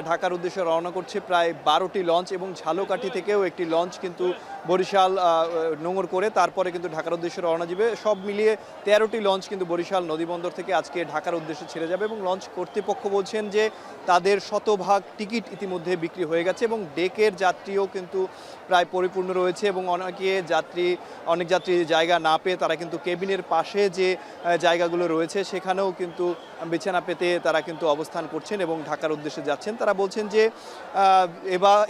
[SPEAKER 12] ঢাকার উদ্দেশ্যে রওনা করছে প্রায় 12টি লঞ্চ এবং ঝালকাঠি থেকেও একটি লঞ্চ কিন্তু বরিশাল নোঙর করে তারপরে কিন্তু ঢাকার উদ্দেশ্যে রওনা দিবে। সব মিলিয়ে 13টি লঞ্চ কিন্তু বরিশাল নদী বন্দর থেকে আজকে ঢাকার উদ্দেশ্যে ছেড়ে যাবে। এবং লঞ্চ কর্তৃপক্ষ বলছেন যে তাদের শতভাগ টিকিট ইতিমধ্যে বিক্রি হয়ে গেছে এবং ডেকের যাত্রীও কিন্তু প্রায় পরিপূর্ণ রয়েছে। এবং অনেক যাত্রী জায়গা না পেয়ে তারা কিন্তু কেবিনের পাশে যে জায়গাগুলো রয়েছে সেখানেও কিন্তু বিছানা পেতে তারা কিন্তু অবস্থান করছেন এবং ঢাকার উদ্দেশ্যে যাচ্ছেন। তারা বলছেন যে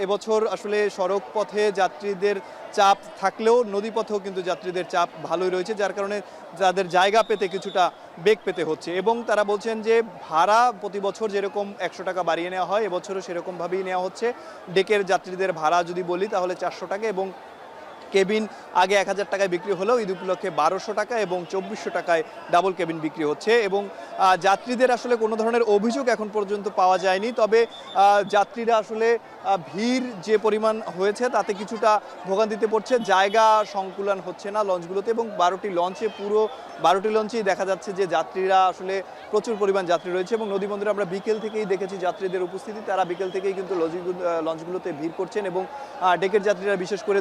[SPEAKER 12] এবছর আসলে সড়ক পথে যাত্রীদের চাপ থাকলেও নদীপথেও কিন্তু যাত্রীদের চাপ ভালোই রয়েছে, যার কারণে তাদের জায়গা পেতে কিছুটা বেগ পেতে হচ্ছে। এবং তারা বলছেন যে ভাড়া প্রতি বছর যেরকম 100 টাকা বাড়িয়ে নেওয়া হয় এবছরও সেরকমভাবেই নেওয়া হচ্ছে। ডেকের যাত্রীদের ভাড়া যদি বলি তাহলে 400 টাকা এবং কেবিন আগে 1000 টাকায় বিক্রি হলেও ঈদ উপলক্ষে 1200 টাকা এবং 2400 টাকায় ডাবল কেবিন বিক্রি হচ্ছে। এবং যাত্রীদের আসলে কোনো ধরনের অভিযোগ এখন পর্যন্ত পাওয়া যায়নি, তবে যাত্রীরা আসলে ভিড় যে পরিমাণ হয়েছে তাতে কিছুটা ভোগান্তিতে পড়ছে, জায়গা সংকুলান হচ্ছে না লঞ্চগুলোতে। এবং 12টি লঞ্চেই দেখা যাচ্ছে যে যাত্রীরা আসলে প্রচুর পরিমাণ যাত্রী রয়েছে। এবং নদী বন্দরে আমরা বিকেল থেকেই দেখেছি যাত্রীদের উপস্থিতি, তারা বিকেল থেকেই কিন্তু লঞ্চগুলোতে ভিড় করছেন। এবং ডেকের যাত্রীরা বিশেষ করে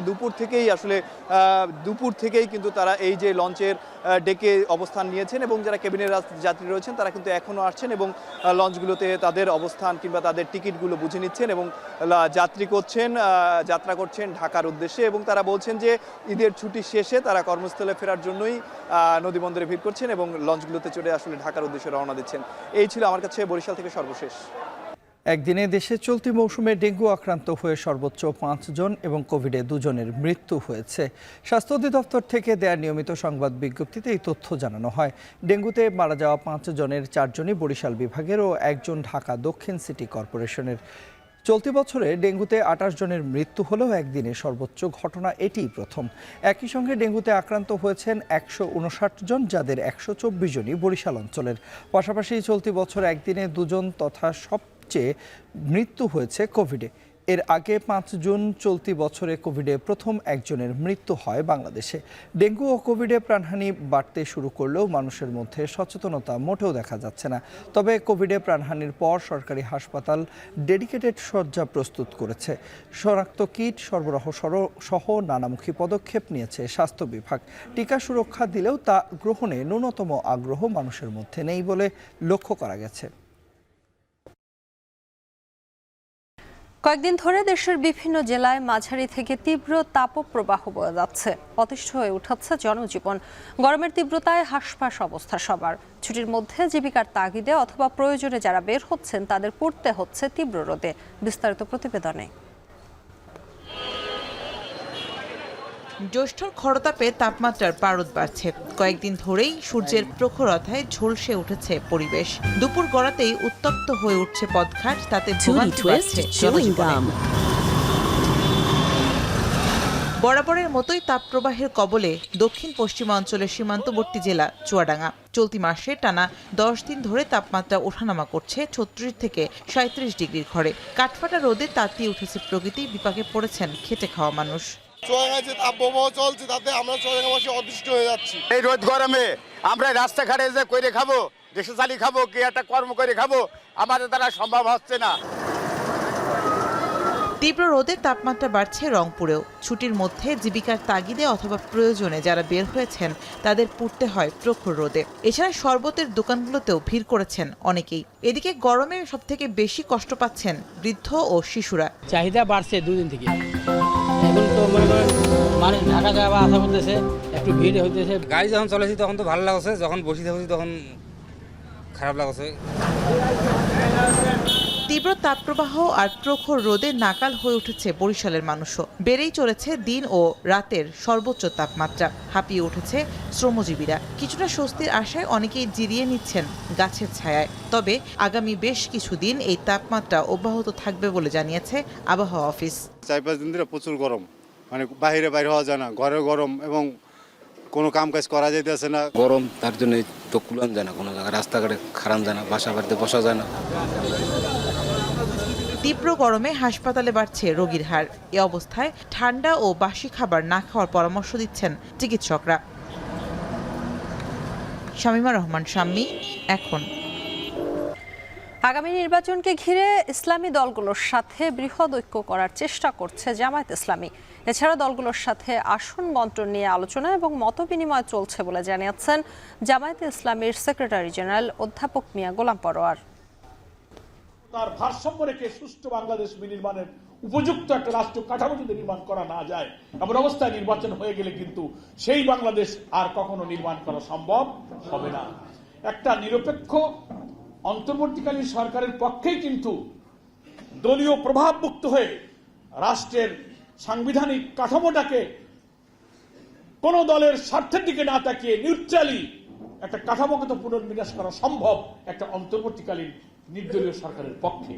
[SPEAKER 12] দুপুর থেকেই কিন্তু তারা এই যে লঞ্চের ডেকে অবস্থান নিয়েছেন এবং যারা কেবিনের যাত্রী রয়েছেন তারা কিন্তু এখনও আসছেন এবং লঞ্চগুলোতে তাদের অবস্থান কিংবা তাদের টিকিটগুলো বুঝে নিচ্ছেন এবং যাত্রা করছেন ঢাকার উদ্দেশ্যে। এবং তারা বলছেন যে ঈদের ছুটি শেষে তারা কর্মস্থলে ফেরার জন্যই নদী বন্দরে ভিড় করছেন এবং লঞ্চগুলোতে চড়ে আসলে ঢাকার উদ্দেশ্যে রওনা দিচ্ছেন। এই ছিল আমার কাছে বরিশাল থেকে সর্বশেষ।
[SPEAKER 3] একদিনে দেশে চলতি মৌসুমে ডেঙ্গু আক্রান্ত হয়ে সর্বোচ্চ 5 জন এবং কোভিডে 2 জনের মৃত্যু হয়েছে। স্বাস্থ্য অধিদপ্তর থেকে দেয়া নিয়মিত সংবাদ বিজ্ঞপ্তিতে এই তথ্য জানানো হয়। ডেঙ্গুতে মারা যাওয়া 5 জনের 4 জনই বরিশাল বিভাগের ও 1 জন ঢাকা দক্ষিণ সিটি কর্পোরেশনের। চলতি বছরে ডেঙ্গুতে 28 জনের মৃত্যু হলেও একদিনে সর্বোচ্চ ঘটনা এটিই প্রথম। একই সঙ্গে ডেঙ্গুতে আক্রান্ত হয়েছেন 159 জন, যাদের 124 জনই বরিশাল অঞ্চলের। পাশাপাশি চলতি বছর একদিনে 2 জন তথা সবচেয়ে মৃত্যু হয়েছে কোভিডে। এর আগে 5 জুন চলতি বছরে কোভিডে প্রথম 1 জনের মৃত্যু হয় বাংলাদেশে। ডেঙ্গু ও কোভিডে প্রাণহানি বাড়তে শুরু করলেও মানুষের মধ্যে সচেতনতা মোটেও দেখা যাচ্ছে না। তবে কোভিডে প্রাণহানির পর সরকারি হাসপাতাল ডেডিকেটেড শয্যা প্রস্তুত করেছে। শনাক্ত কিট সরবরাহ সহ নানামুখী পদক্ষেপ নিয়েছে স্বাস্থ্য বিভাগ। টিকা সুরক্ষা দিলেও তা গ্রহণে ন্যূনতম আগ্রহ মানুষের মধ্যে নেই বলে লক্ষ্য করা গেছে।
[SPEAKER 1] কয়েকদিন ধরে দেশের বিভিন্ন জেলায় মাঝারি থেকে তীব্র তাপপ্রবাহ বয়ে যাচ্ছে। অতিষ্ঠ হয়ে উঠেছে জনজীবন। গরমের তীব্রতায় হাসপাস অবস্থা সবার। ছুটির মধ্যে জীবিকার তাগিদে অথবা প্রয়োজনে যারা বের হচ্ছেন তাদের পড়তে হচ্ছে তীব্র রোদে। বিস্তারিত প্রতিবেদনে।
[SPEAKER 13] জ্যৈষ্ঠর খরতাপে তাপমাত্রার পারদ বাড়ছে। কয়েকদিন ধরেই সূর্যের প্রখরতায় ঝলসে উঠেছে পরিবেশ। দুপুর গড়াতেই উত্তপ্ত হয়ে উঠছে পথঘাট, তাতে ভোগান্তি বাড়ছে জনজীবনে। বরাবরের মতোই তাপপ্রবাহের কবলে দক্ষিণ পশ্চিমাঞ্চলের সীমান্তবর্তী জেলা চুয়াডাঙ্গা। চলতি মাসে টানা 10 দিন ধরে তাপমাত্রা ওঠানামা করছে 36 থেকে 37 ডিগ্রির ঘরে। কাঠফাটা রোদে তাতিয়ে উঠেছে প্রকৃতি, বিপাকে পড়েছেন খেটে খাওয়া মানুষ।
[SPEAKER 14] চুয়াডাঙ্গায় যে আবহাওয়া চলছে তাতে আমরা চুয়াডাঙ্গাবাসী অতিষ্ঠ হয়ে যাচ্ছি।
[SPEAKER 15] এই রোদ গরমে আমরা রাস্তাঘাটে যে করে খাবো, দেশে চালি খাবো, কি একটা কর্ম করে খাবো, আমাদের দ্বারা সম্ভব হচ্ছে না।
[SPEAKER 13] তীব্র রোদের তাপমাত্রা বাড়ছে রংপুরেও। ছুটির মধ্যে জীবিকার তাগিদে অথবা প্রয়োজনে যারা বের হয়েছেন তাদের পুড়তে হয় প্রখর রোদে। এছাড়া শরবতের দোকানগুলোতেও ভিড় করেছেন অনেকেই। এদিকে গরমে সবথেকে বেশি কষ্ট পাচ্ছেন বৃদ্ধ ও শিশুরা।
[SPEAKER 16] চাহিদা বাড়ছে 2 দিন থেকে। এখন তো মানুষ ঢাকা যাওয়া আসা করতেছে, একটু ভিড় হইতেছে। গাড়ি যখন চলেছি তখন তো ভালো লাগছে, যখন বসে থাকছি তখন খারাপ লাগছে।
[SPEAKER 13] তীব্র তাপপ্রবাহ আর প্রখর রোদে নাকাল হয়ে উঠেছে বরিশালের মানুষও। বেড়েই চলেছে দিন ও রাতের সর্বোচ্চ তাপমাত্রা। হাঁপিয়ে উঠেছে শ্রমজীবীরা। কিছুটা স্বস্তির আশায় অনেকেই জিরিয়ে নিচ্ছেন গাছের ছায়ায়। তবে আগামী বেশ কিছুদিন এই তাপমাত্রা অব্যাহত থাকবে বলে জানিয়েছে আবহাওয়া অফিস।
[SPEAKER 14] 4-5 দিন ধরে প্রচুর গরম, মানে বাইরে হওয়া যায় না, ঘরে গরম এবং কোনো কাম কাজ করা যাইতেছে না।
[SPEAKER 16] গরম, তার জন্য তো কুলান যায় না, কোনো জায়গায় রাস্তাঘাটে খারান যায় না, বাসা বাড়িতে বসা যায় না।
[SPEAKER 13] তীব্র গরমে হাসপাতালে বাড়ছে রোগীর হার। এ অবস্থায় ঠান্ডা ও বাসি খাবার না খাওয়ার পরামর্শ দিচ্ছেন চিকিৎসকরা। শামীমা রহমান শাম্মী, এখন।
[SPEAKER 1] আগামী নির্বাচনকে ঘিরে ইসলামী দলগুলোর সাথে বৃহৎ ঐক্য করার চেষ্টা করছে জামায়াত ইসলামী। এছাড়া দলগুলোর সাথে আসন বন্টন নিয়ে আলোচনা এবং মতবিনিময় চলছে বলে জানিয়েছেন জামায়াত ইসলামীর সেক্রেটারি জেনারেল অধ্যাপক মিয়া গোলাম পরোয়ার।
[SPEAKER 17] তার ভারসাম্য রেখে সুষ্ঠু বাংলাদেশ বিনির্মাণের উপযুক্ত একটা রাষ্ট্র কাঠামো যদি নির্মাণ করা না যায়, এমন অবস্থায় নির্বাচন হয়ে গেলে কিন্তু সেই বাংলাদেশ আর কখনো নির্মাণ করা সম্ভব হবে না। একটা নিরপেক্ষ অন্তর্বর্তীকালীন সরকারের পক্ষেই কিন্তু দলীয় প্রভাবমুক্ত হয়ে রাষ্ট্রের সাংবিধানিক কাঠামোটাকে কোন দলের স্বার্থের দিকে না তাকিয়ে নিউট্রালি একটা কাঠামোগত পুনর্বিন্যাস করা সম্ভব একটা অন্তর্বর্তীকালীন নির্দলীয় সরকারের পক্ষে।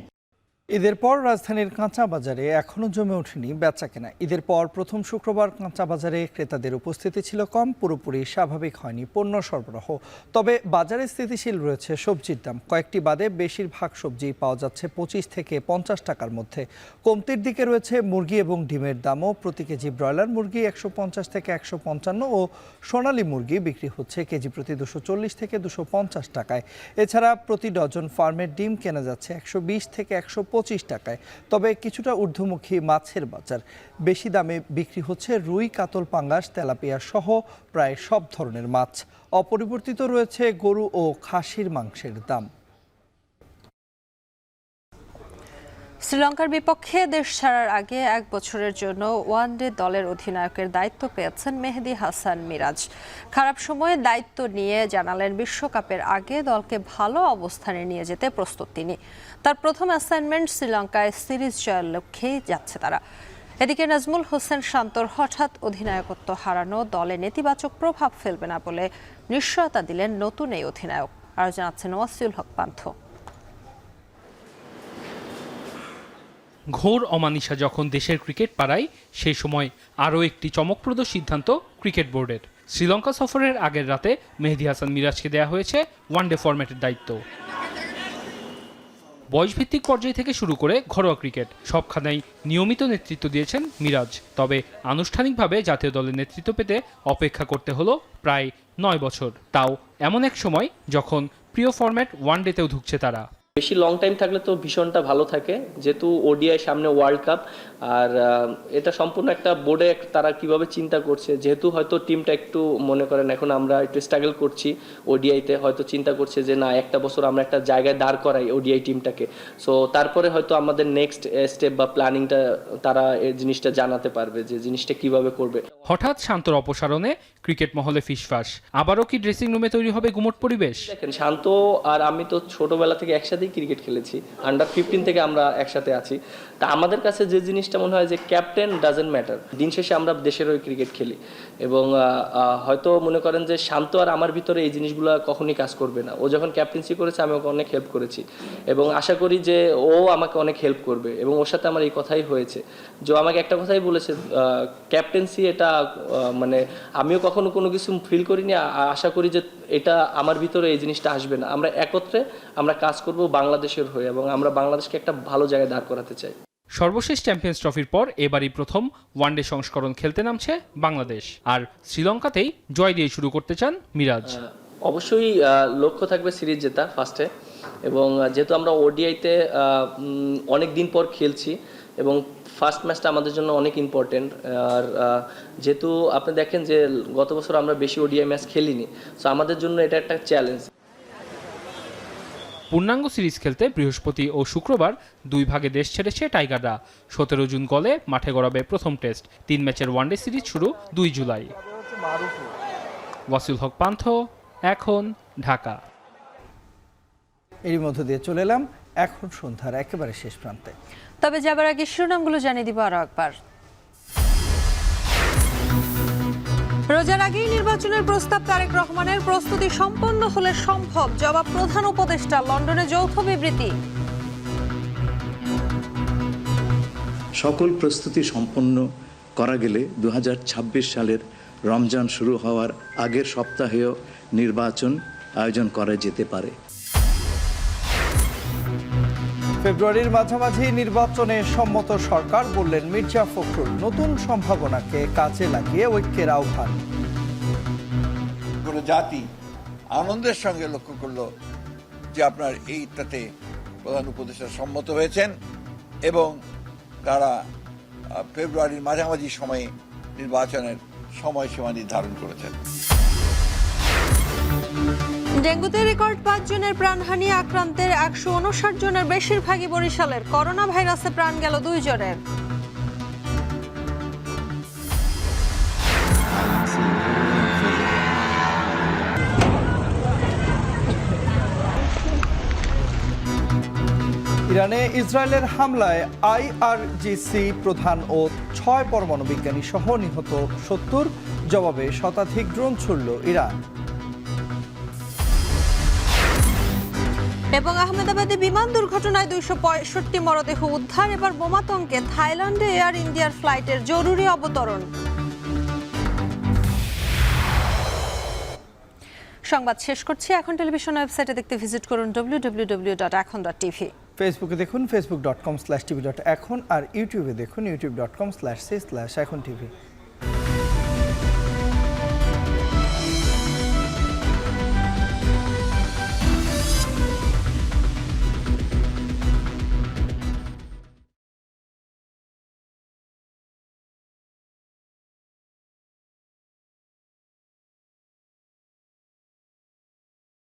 [SPEAKER 3] ঈদের পর রাজধানীর কাঁচা বাজারে এখনও জমে ওঠেনি বেচাকেনা। ঈদের পর প্রথম শুক্রবার কাঁচা বাজারে ক্রেতাদের উপস্থিতি ছিল কম, পুরোপুরি স্বাভাবিক হয়নি পণ্য সরবরাহ। তবে বাজারে স্থিতিশীল রয়েছে সবজির দাম। কয়েকটি বাদে বেশিরভাগ সবজি পাওয়া যাচ্ছে 25 থেকে 50 টাকার মধ্যে। কমতির দিকে রয়েছে মুরগি এবং ডিমের দামও। প্রতি কেজি ব্রয়লার মুরগি 150 থেকে 155 ও সোনালী মুরগি বিক্রি হচ্ছে কেজি প্রতি 240 থেকে 250 টাকায়। এছাড়া প্রতি ডজন ফার্মের ডিম কেনা যাচ্ছে 120 থেকে 125 টাকায়। তবে কিছুটা ঊর্ধ্বমুখী মাছের বাজার। বেশি দামে বিক্রি হচ্ছে রুই, কাতল, পাঙ্গাস, তেলাপিয়া সহ প্রায় সব ধরনের মাছ। অপরিবর্তিত রয়েছে গরু ও খাসির মাংসের দাম।
[SPEAKER 1] শ্রীলঙ্কার বিপক্ষে দেশ ছাড়ার আগে 1 বছরের জন্য ওয়ানডে দলের অধিনায়কের দায়িত্ব পেয়েছেন মেহেদী হাসান মিরাজ। খারাপ সময়ে দায়িত্ব নিয়ে জানালেন বিশ্বকাপের আগে দলকে ভালো অবস্থানে নিয়ে যেতে প্রস্তুত তিনি। তার প্রথম অ্যাসাইনমেন্ট শ্রীলঙ্কায় সিরিজ জয়ের লক্ষ্যেই যাচ্ছে তারা। এদিকে নাজমুল হোসেন শান্তর হঠাৎ অধিনায়কত্ব হারানো দলে নেতিবাচক প্রভাব ফেলবে না বলে নিশ্চয়তা দিলেন নতুন এই অধিনায়ক। আর জানাচ্ছেন ওয়াসিউল হক পান্থ।
[SPEAKER 18] ঘোর অমানিসা যখন দেশের ক্রিকেট পাড়ায়, সেই সময় আরও একটি চমকপ্রদ সিদ্ধান্ত ক্রিকেট বোর্ডের। শ্রীলঙ্কা সফরের আগের রাতে মেহেদী হাসান মিরাজকে দেয়া হয়েছে ওয়ানডে ফরম্যাটের দায়িত্ব। বয়সভিত্তিক পর্যায় থেকে শুরু করে ঘরোয়া ক্রিকেট সবখানেই নিয়মিত নেতৃত্ব দিয়েছেন মিরাজ। তবে আনুষ্ঠানিকভাবে জাতীয় দলের নেতৃত্ব পেতে অপেক্ষা করতে হলো প্রায় 9 বছর। তাও এমন এক সময় যখন প্রিয় ফরম্যাট ওয়ানডেতেও ঢুকছে তারা।
[SPEAKER 19] বেশি লং টাইম থাকলে তো ভীষণটা ভালো থাকে, যেহেতু ওডিআই সামনে ওয়ার্ল্ড কাপ। আর এটা সম্পূর্ণ একটা বোর্ডে তারা কিভাবে চিন্তা করছে, যেহেতু হয়তো টিমটা একটু মনে করেন এখন আমরা একটু স্ট্রাগল করছি ওডিআইতে, হয়তো চিন্তা করছে যে না একটা বছর আমরা একটা জায়গায় দাঁড় করাই ওডিআই টিমটাকে। সো তারপরে হয়তো আমাদের নেক্সট স্টেপ বা প্ল্যানিংটা তারা এই জিনিসটা জানাতে পারবে যে জিনিসটা কিভাবে করবে।
[SPEAKER 18] হঠাৎ শান্তর অপসারণে ক্রিকেট মহলে ফিসফাস। আবারও কি ড্রেসিং রুমে তৈরি হবে গুমট পরিবেশ?
[SPEAKER 19] দেখেন, শান্ত আর আমি তো ছোটবেলা থেকে একসাথেই ক্রিকেট খেলেছি, আন্ডার 15 থেকে আমরা একসাথে আছি। তা আমাদের কাছে যে জিনিসটা মনে হয় যে ক্যাপ্টেন ডাজেন্ট ম্যাটার, দিন শেষে আমরা দেশের হয়ে ক্রিকেট খেলি। এবং হয়তো মনে করেন যে শান্ত আর আমার ভিতরে এই জিনিসগুলো কখনই কাজ করবে না। ও যখন ক্যাপ্টেন্সি করেছে আমি ওকে অনেক হেল্প করেছি এবং আশা করি যে ও আমাকে অনেক হেল্প করবে। এবং ওর সাথে আমার এই কথাই হয়েছে যে আমাকে একটা কথাই বলেছে, ক্যাপ্টেন্সি এটা মানে আমিও কখনো কোনো কিছু ফিল করিনি। আশা করি যে এটা আমার ভিতরে এই জিনিসটা আসবে না। আমরা একত্রে আমরা কাজ করব বাংলাদেশের হয়ে এবং আমরা বাংলাদেশকে একটা ভালো জায়গায় দাঁড় করাতে চাই।
[SPEAKER 18] সর্বশেষ চ্যাম্পিয়ন্স ট্রফির পর এবারই প্রথম ওয়ানডে সংস্করণ খেলতে নামছে বাংলাদেশ। আর শ্রীলঙ্কাতেই জয় দিয়ে শুরু করতে চান মিরাজ।
[SPEAKER 19] অবশ্যই লক্ষ্য থাকবে সিরিজ জেতা ফার্স্টে। এবং যেহেতু আমরা ওডিআইতে অনেক দিন পর খেলছি এবং ফার্স্ট ম্যাচটা আমাদের জন্য অনেক ইম্পর্টেন্ট। আর যেহেতু আপনি দেখেন যে গত বছর আমরা বেশি ওডিআই ম্যাচ খেলিনি, সো আমাদের জন্য এটা একটা চ্যালেঞ্জ।
[SPEAKER 18] পূর্ণাঙ্গ সিরিজ খেলতে বৃহস্পতি ও শুক্রবার 2 ভাগে দেশ ছেড়েছে টাইগাররা। 17 জুন গলে মাঠে গড়াবে প্রথম টেস্ট। 3 ম্যাচের ওয়ানডে সিরিজ শুরু 2 জুলাই। ওয়াসিউল হক পান্থ, এখন, ঢাকা।
[SPEAKER 3] এরই মধ্য দিয়ে চলে এলাম এখন সন্ধ্যার একেবারে শেষ প্রান্তে।
[SPEAKER 1] তবে যাবার আগে শিরোনামগুলো জানিয়ে দিব আরো একবার। রোজার আগেই নির্বাচনের প্রস্তাব তারেক রহমানের। প্রস্তুতি সম্পন্ন হলে সম্ভব, জবাব প্রধান উপদেষ্টা। লন্ডনে যৌথ বিবৃতি।
[SPEAKER 2] সকল প্রস্তুতি সম্পন্ন করা গেলে 2026 সালের রমজান শুরু হওয়ার আগের সপ্তাহেও নির্বাচন আয়োজন করা যেতে পারে।
[SPEAKER 3] ফেব্রুয়ারির মাঝামাঝি নির্বাচনে সম্মত সরকার, বললেন মির্জা ফখরুল। নতুন সম্ভাবনাকে কাজে লাগিয়ে ঐক্যের আহ্বান।
[SPEAKER 4] কোনো জাতি আনন্দের সঙ্গে লক্ষ্য করলো যে আপনার এইটাতে প্রধান উপদেষ্টা সম্মত হয়েছেন এবং তারা ফেব্রুয়ারির মাঝামাঝি সময়ে নির্বাচনের সময়সীমা নির্ধারণ করেছেন।
[SPEAKER 1] ডেঙ্গুতে রেকর্ড 5 জনের প্রাণহানি, আক্রান্তের 159 জনের বেশিরভাগই বরিশালের। করোনা ভাইরাসে প্রাণ গেল 2 জনের।
[SPEAKER 3] ইরানে ইসরায়েলের হামলায় IRGC প্রধান ও 6 পরমাণু বিজ্ঞানী সহ নিহত 70, জবাবে শতাধিক ড্রোন ছুড়ল ইরান।
[SPEAKER 1] এবং আহমেদাবাদে বিমান দুর্ঘটনায় 265 মরদেহ উদ্ধার। এবার বোমাতঙ্কে থাইল্যান্ডে এয়ার ইন্ডিয়ার ফ্লাইটের জরুরি অবতরণ। সংবাদ শেষ করছি। এখন টেলিভিশন ওয়েবসাইটে দেখতে ভিজিট করুন www.ekhon.tv।
[SPEAKER 3] ফেসবুকে দেখুন facebook.com/tv.ekhon আর ইউটিউবে দেখুন youtube.com/ekhon TV।